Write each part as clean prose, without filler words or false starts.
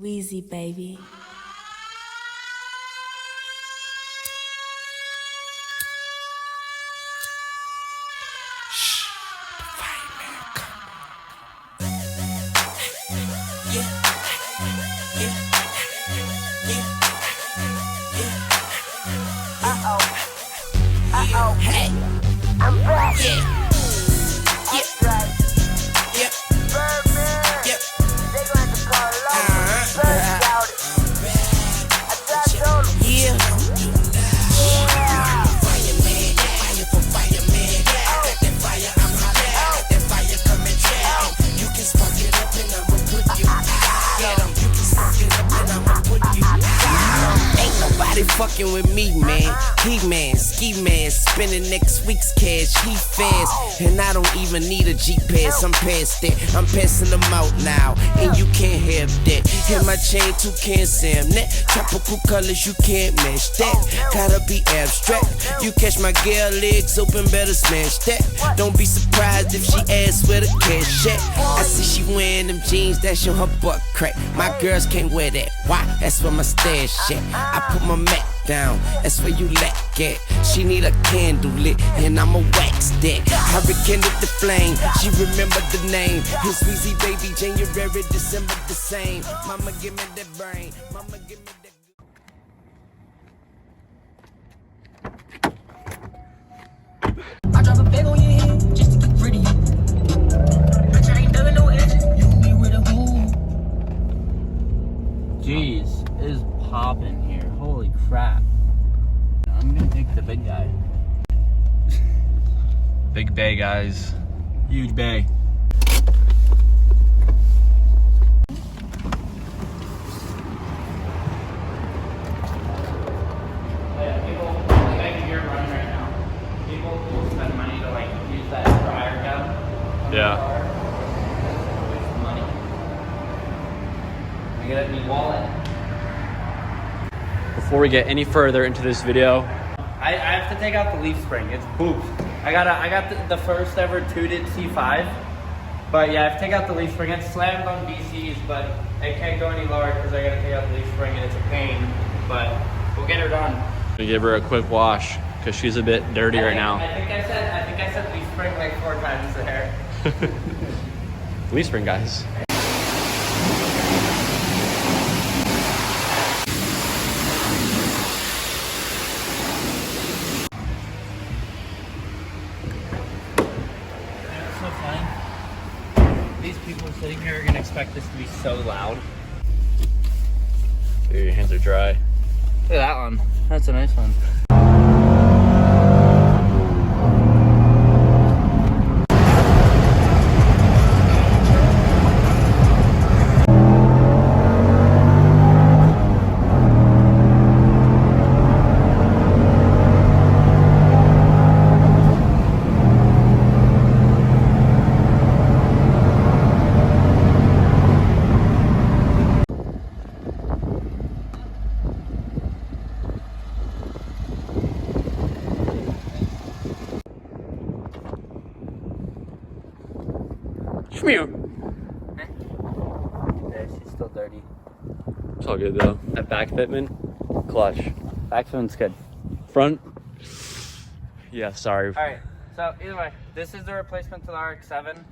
Wheezy, baby. Hey, I'm back. That's right. Birdman. They gonna have to call Lotta. Bird shout it. I told them. Yeah. Fire for fireman. I got that fire, I'm hot. I got that fire coming down. You can spark it up and I'ma put you out. You can spark it up and I'ma put you out. Ain't nobody fucking with me, man. He man, ski man, spending next week's cash. He fast, and I don't even need a G-Pass. I'm past that, I'm passing them out now, and you can't have that. Hit my chain, too can't Sam that. Tropical colors, you can't match that. Gotta be abstract. You catch my girl legs open, better smash that. Don't be surprised if she asks where the cash at. I see she wearing them jeans that show her butt crack. My girls can't wear that. Why? That's where my stash at. I put my mat down, that's where you lack at. She need a candle lit, and I'ma wax that. I rekindled the flame, she remembered the name. It's Weezy, baby, January, December the same. Mama, give me that brain, mama, give me that. I drop a bag on your head just to get rid of you. Bitch, I ain't done no edges. You be with a who? Jeez, it is popping here. Holy crap. I'm gonna take the big guy. Big bay, guys. Huge bay. Yeah, people, like I can hear it running right now. People will spend money to like use that dryer gun. Yeah. Waste money. I get it in my wallet. Before we get any further into this video, I have to take out the leaf spring. It's pooped. I got the first ever tooted C5. But yeah, I have to take out the leaf spring. It's slammed on BCs, but it can't go any lower because I gotta take out the leaf spring and it's a pain. But we'll get her done. we give her a quick wash because she's a bit dirty right now. I think I said leaf spring like 4 times there. Leaf spring, guys. So funny. These people sitting here are gonna expect this to be so loud. Dude, your hands are dry. Look at that one. That's a nice one. Come here. Yeah, she's still dirty. It's all good though. That back fitment, clutch. Back one's good. Front, yeah, sorry. Alright, so either way, this is the replacement to the RX7.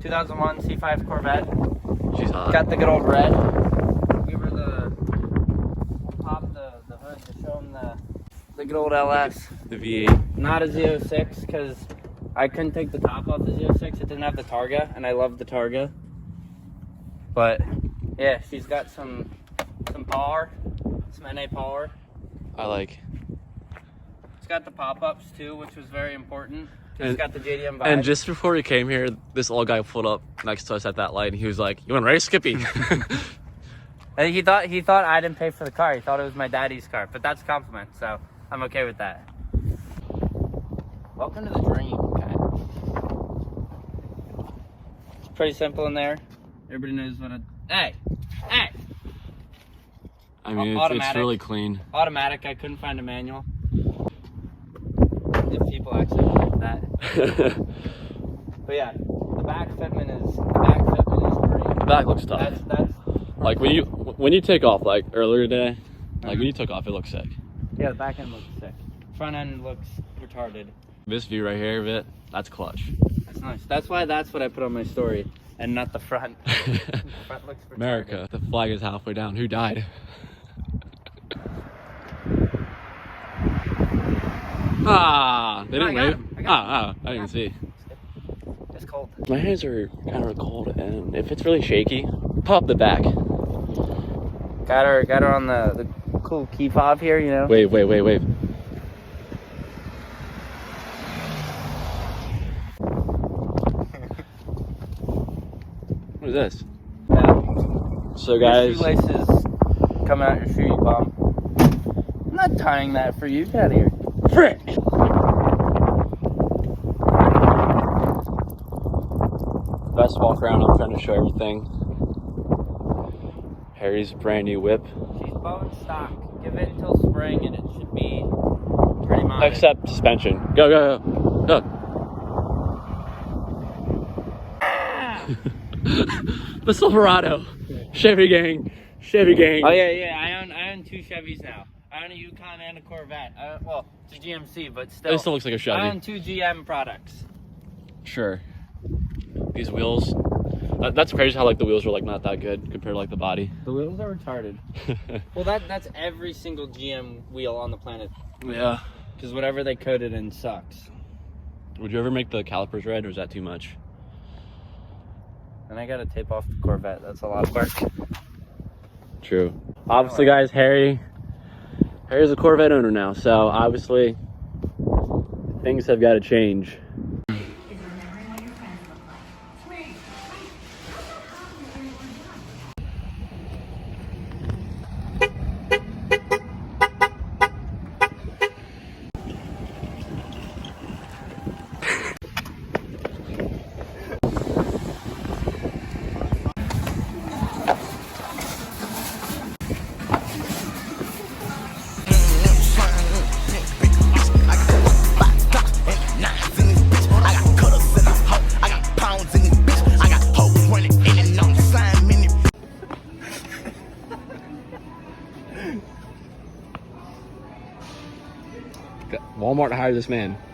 2001 C5 Corvette. She's hot. Got the good old red. Give her the, we'll pop the hood to show them the good old LS. The V8. Not a Z06 because I couldn't take the top off the Z06. It didn't have the Targa, and I love the Targa. But yeah, she's got some power, some NA power. I like. It's got the pop-ups too, which was very important. It's got the JDM vibe. And just before we came here, this old guy pulled up next to us at that light, and he was like, "You want to race, Skippy?" And he thought I didn't pay for the car. He thought it was my daddy's car, but that's a compliment, so I'm okay with that. Welcome to the dream, okay? It's pretty simple in there. Everybody knows what Hey! I mean, it's really clean. Automatic, I couldn't find a manual. If people actually like that. But yeah, the back fitment is great. The back looks tough. Like when you take off, like earlier today, like when you took off, it looks sick. Yeah, the back end looks sick. Front end looks retarded. This view right here, of it, that's clutch. That's nice. That's why that's what I put on my story, and not the front. The front looks retarded. America, the flag is halfway down. Who died? They didn't wave. I didn't see. It's cold. My hands are kind of cold, and if it's really shaky, pop the back. Got her on the cool key fob here, you know. Wave. What is this? Yeah. So guys, your shoelaces come out your shoe, you bum. I'm not tying that for you. Get out of here. frick. Best walk around. I'm trying to show everything. Harry's brand new whip. She's bone stock. Give it until spring, and it should be pretty much. Except suspension. Go. The Silverado. Chevy gang. Oh yeah. I own two Chevys now. I own a Yukon and a Corvette. Well, it's a GMC, but still. It still looks like a Chevy. I own two GM products. Sure. These wheels. That's crazy how like the wheels are like not that good compared to like the body. The wheels are retarded. Well, that's every single GM wheel on the planet. Yeah. Because whatever they coated in sucks. Would you ever make the calipers red, or is that too much? And I gotta tape off the Corvette. That's a lot of work. True. Obviously, guys, Harry's a Corvette owner now, so obviously things have got to change.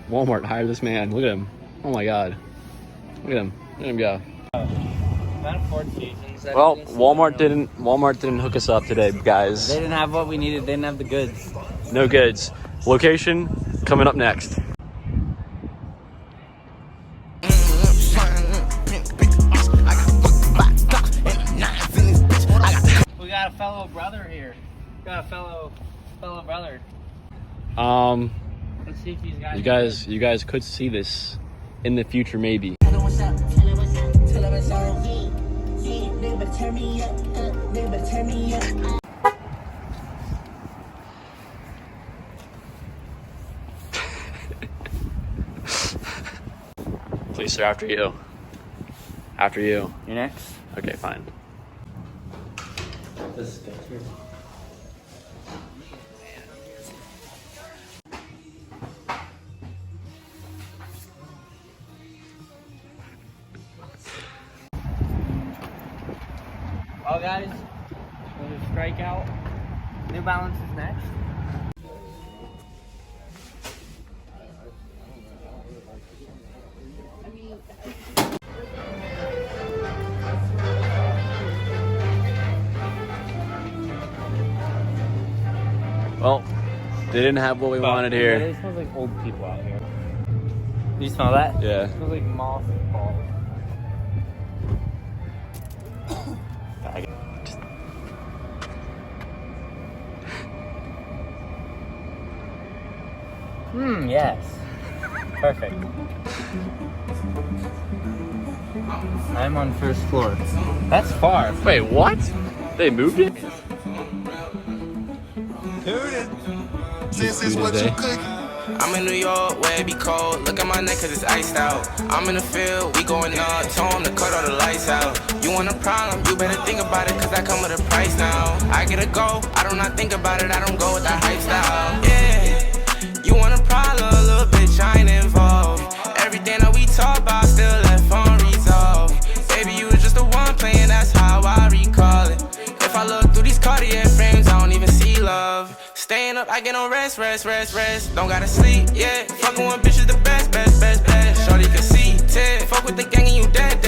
Walmart hired this man. Look at him. Oh my god. Look at him go. Well, Walmart didn't hook us up today, guys. They didn't have what we needed. They didn't have the goods. No goods. Location coming up next. We got a fellow brother here. Got a fellow brother. Let's see if these guys. You guys could see this in the future, maybe. Please, sir, after you. After you. You're next. Okay, fine. This is good. Here. Well, guys, we'll just strike out. New Balance is next. Well, they didn't have what we wanted here. It smells like old people out here. Do you smell that? Yeah. It smells like mothballs. Yes. Perfect. I'm on first floor. That's far. Wait, what? They moved it? This is what you cook. I'm in New York where it be cold. Look at my neck cause it's iced out. I'm in the field, we going up. Tell 'em to cut all the lights out. You want a problem, you better think about it cause I come with a price now. I get a go, I do not think about it, I don't go with the hype style. Yeah, you want a problem, a little bitch, I ain't involved. Everything that we talk about still left unresolved. Baby, you was just the one playing, that's how I recall it. If Staying up, I get on rest. Don't gotta sleep, yeah. Fucking with bitches the best. Shorty can see, Ted. Fuck with the gang and you dead.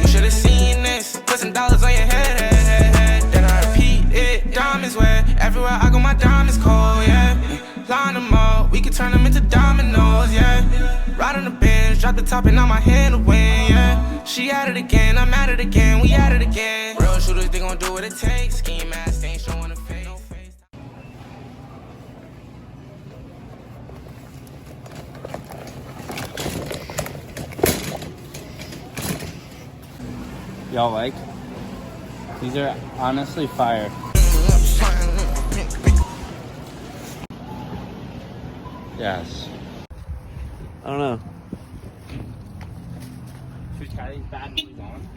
You should've seen this. Put some dollars on your head. Then I repeat it. Diamonds wet. Everywhere I go, my diamonds cold, yeah. Line them up, we can turn them into dominoes, yeah. Ride on the bench, drop the top and now my hand to win, yeah. She at it again, I'm at it again, we at it again. Real shooters, they gon' do what it takes. Scheme ass, they ain't showing a face. No face. Y'all like? These are honestly fire. Yes. I don't know. Should we try these bad boys on?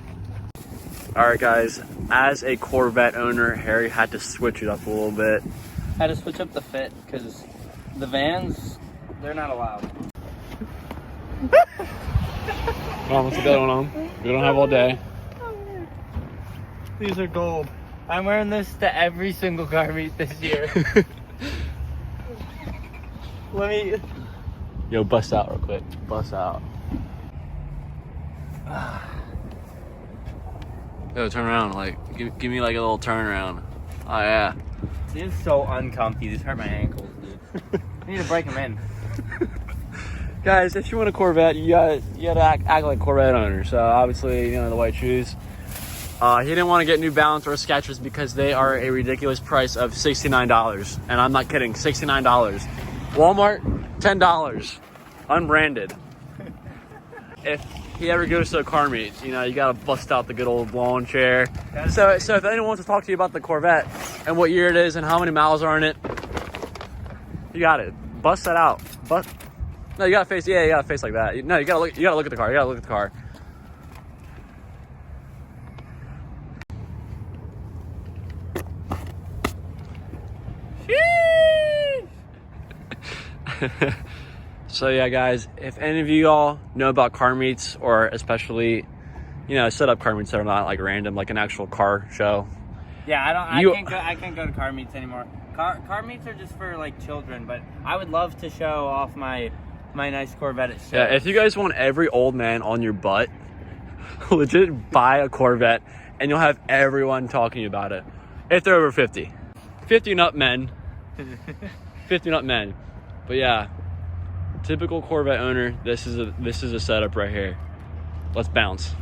Alright guys, as a Corvette owner, Harry had to switch it up a little bit. I had to switch up the fit because the vans, they're not allowed. Come on, let's get that one on. We don't have all day. These are gold. I'm wearing this to every single car meet this year. Let me... Yo, bust out real quick. Bust out. Yo, turn around. Like, give me like a little turn around. Oh, yeah. These are so uncomfy. These hurt my ankles, dude. I need to break them in. Guys, if you want a Corvette, you gotta act like Corvette owner. So, obviously, you know, the white shoes. He didn't want to get New Balance or Skechers because they are a ridiculous price of $69. And I'm not kidding, $69. Walmart, $10. Unbranded. If he ever goes to a car meet, you know, you gotta bust out the good old lawn chair. So if anyone wants to talk to you about the Corvette and what year it is and how many miles are in it, you got it. Bust that out. No, you gotta face. Yeah, you gotta face like that. No, you gotta look. You gotta look at the car. You gotta look at the car. So yeah, guys, if any of you all know about car meets, or especially, you know, set up car meets that are not like random, like an actual car show. Yeah, I can't go to car meets anymore. Car meets are just for like children, but I would love to show off my nice Corvette at show. Yeah, if you guys want every old man on your butt, legit buy a Corvette and you'll have everyone talking about it. If they're over 50. 50 and up men. 50 and up men. But yeah, typical Corvette owner, this is a setup right here. Let's bounce.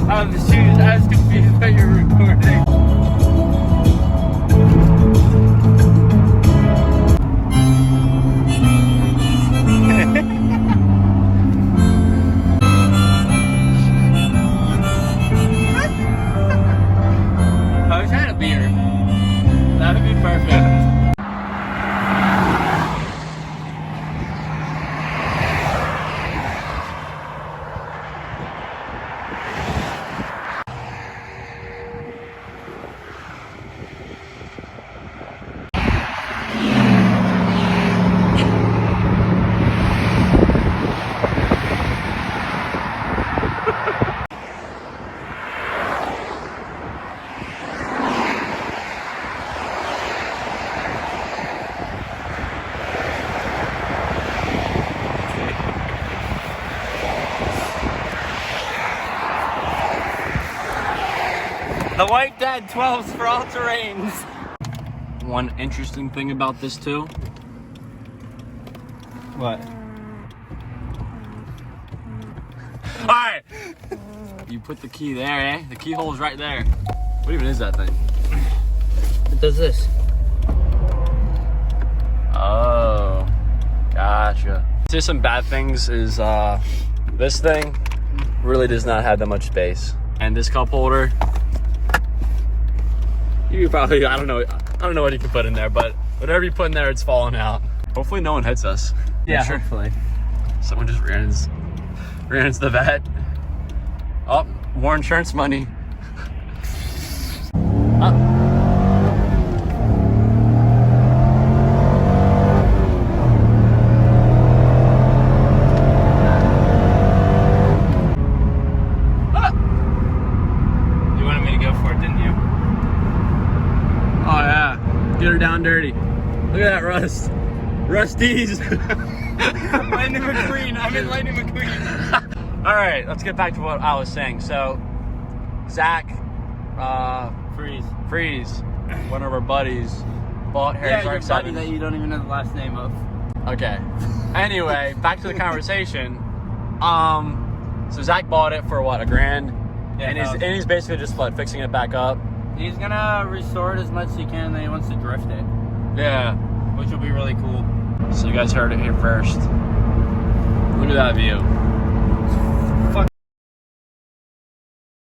I was confused that you're recording. I wish I had a beer. That would be perfect. The White Dad 12s for all terrains. One interesting thing about this too. What? Alright! You put the key there, eh? The keyhole's right there. What even is that thing? It does this. Oh, gotcha. Just some bad things is this thing really does not have that much space. And this cup holder, you probably, I don't know what you can put in there, but whatever you put in there, it's falling out. Hopefully no one hits us. Yeah, sure. hopefully. Someone just ran into the vet. Oh, more insurance money. dirty. Look at that rust. Rusties. Lightning McQueen. I'm in Lightning McQueen. All right, let's get back to what I was saying. So, Zach, Freeze, one of our buddies, bought Harry's Yeah, your RX7. buddy that you don't even know the last name of. Okay. Anyway, back to the conversation. So Zach bought it for what, $1,000? Yeah, and he's basically just fixing it back up. He's gonna restore it as much as he can, and then he wants to drift it, Yeah. which will be really cool. So you guys heard it here first. Look at that view.